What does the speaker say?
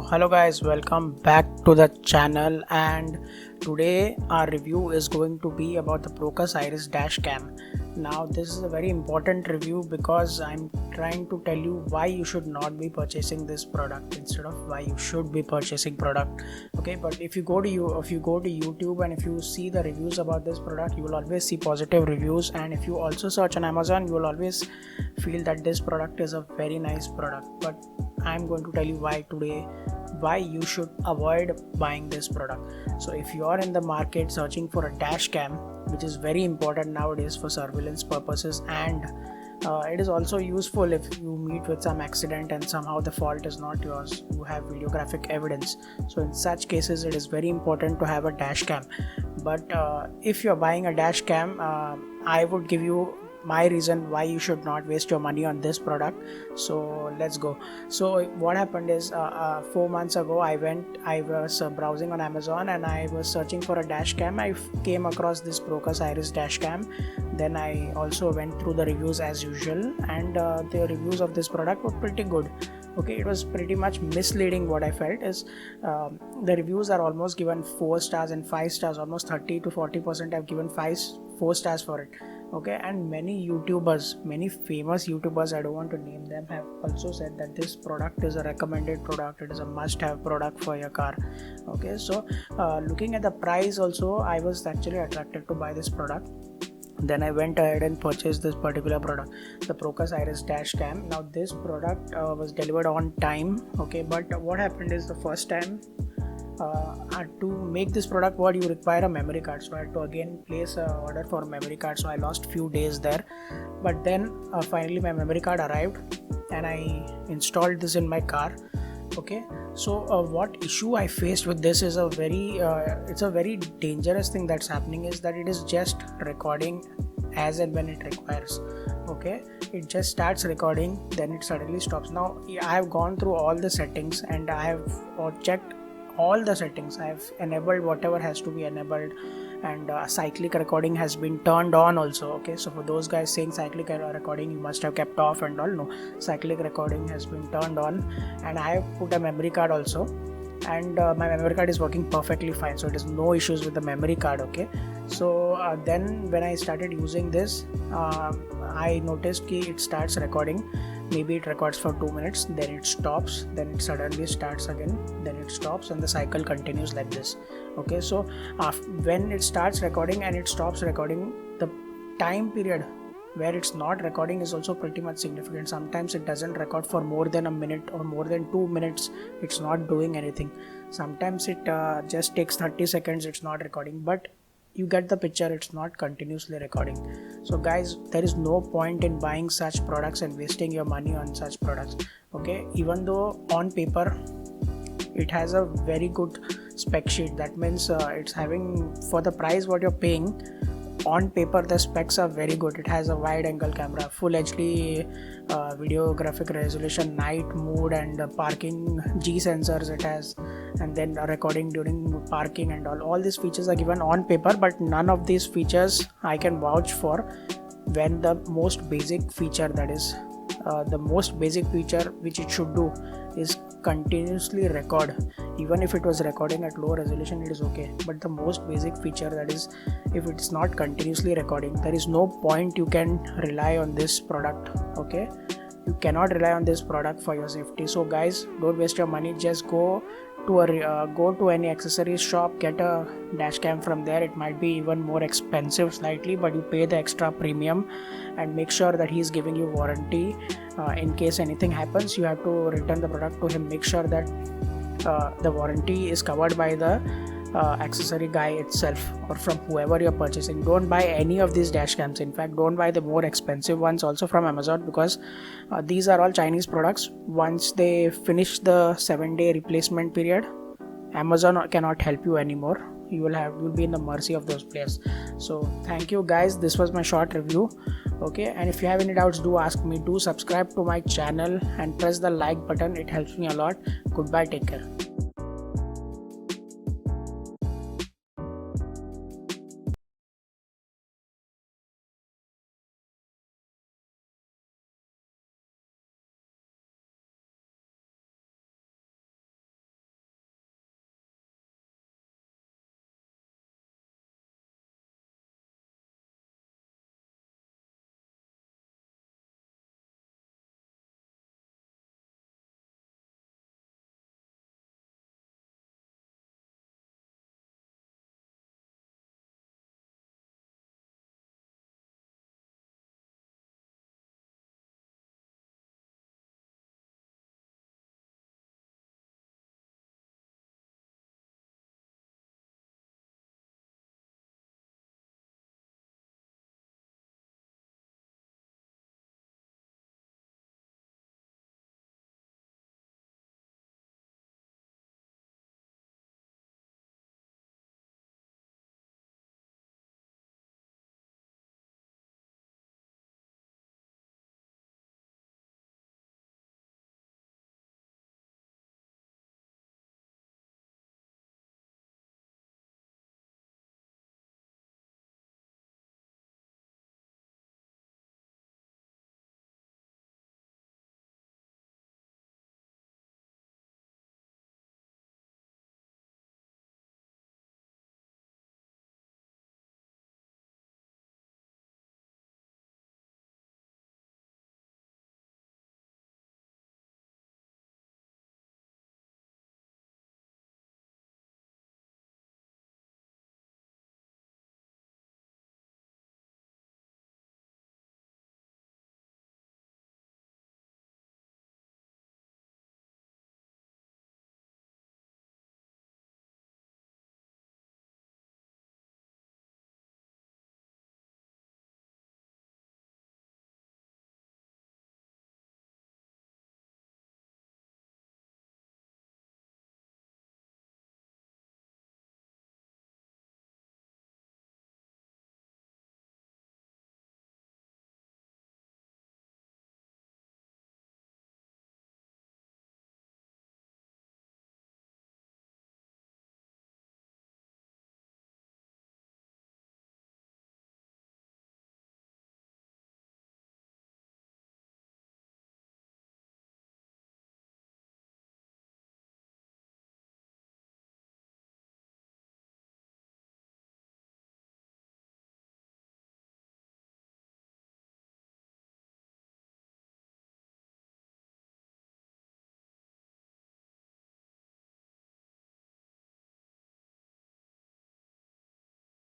hello guys, welcome back to the channel, and today our review is going to be about the Procus Iris dash cam. Now this is a very important review because I'm trying to tell you why you should not be purchasing this product instead of why you should be purchasing product. Okay, but if you go to YouTube and if you see the reviews about this product, you will always see positive reviews, and if you also search on Amazon, you will always feel that this product is a very nice product. But I'm going to tell you why you should avoid buying this product. So if you are in the market searching for a dash cam, which is very important nowadays for surveillance purposes, and it is also useful if you meet with some accident and somehow the fault is not yours, you have videographic evidence. So in such cases it is very important to have a dash cam. But if you're buying a dash cam, I would give you my reason why you should not waste your money on this product. So let's go. So what happened is 4 months ago I was browsing on Amazon and I was searching for a dash cam. I came across this Procus Iris dash cam. Then I also went through the reviews as usual, and the reviews of this product were pretty good. Okay, it was pretty much misleading. What I felt is the reviews are almost given 4 stars and 5 stars, almost 30 to 40% have given 4 stars for it. Okay, and many famous YouTubers, I don't want to name them, have also said that this product is a recommended product, it is a must-have product for your car. Okay, so looking at the price also, I was actually attracted to buy this product. Then I went ahead and purchased this particular product, the Procus Iris dash cam. Now this product was delivered on time. Okay, but what happened is the first time to make this product, what you require a memory card, so I had to again place an order for a memory card. So I lost few days there, but then finally my memory card arrived and I installed this in my car. Okay, so what issue I faced with this is it's a very dangerous thing that's happening, is that it is just recording as and when it requires. Okay, it just starts recording, then it suddenly stops. Now I have gone through all the settings and I have checked all the settings. I have enabled whatever has to be enabled, and cyclic recording has been turned on also. Okay, so for those guys saying cyclic recording you must have kept off and all, no, cyclic recording has been turned on, and I have put a memory card also, and my memory card is working perfectly fine, so it is no issues with the memory card. Okay, so then when I started using this, I noticed that it starts recording. Maybe it records for 2 minutes, then it stops, then it suddenly starts again, then it stops, and the cycle continues like this. Okay, so when it starts recording and it stops recording, the time period where it's not recording is also pretty much significant. Sometimes it doesn't record for more than a minute or more than 2 minutes, it's not doing anything. Sometimes it just takes 30 seconds, it's not recording, but you get the picture, it's not continuously recording. So guys, there is no point in buying such products and wasting your money on such products. Okay, even though on paper it has a very good spec sheet, that means it's having, for the price what you're paying, on paper the specs are very good. It has a wide angle camera, full HD videographic resolution, night mode, and parking G sensors it has, and then recording during parking and all these features are given on paper. But none of these features I can vouch for when the most basic feature, that is the most basic feature which it should do is continuously record. Even if it was recording at low resolution, it is okay, but the most basic feature, that is if it's not continuously recording, there is no point you can rely on this product. Okay, you cannot rely on this product for your safety. So guys, don't waste your money, just go to any accessories shop, get a dash cam from there. It might be even more expensive slightly, but you pay the extra premium, and make sure that he's giving you warranty. In case anything happens, you have to return the product to him. Make sure that the warranty is covered by the accessory guy itself, or from whoever you're purchasing. Don't buy any of these dash cams. In fact, don't buy the more expensive ones also from Amazon, because these are all Chinese products. Once they finish the 7-day replacement period, Amazon cannot help you anymore. You'll be in the mercy of those players. So thank you guys, this was my short review. Okay, and if you have any doubts, do ask me. Do subscribe to my channel and press the like button, it helps me a lot. Goodbye, take care.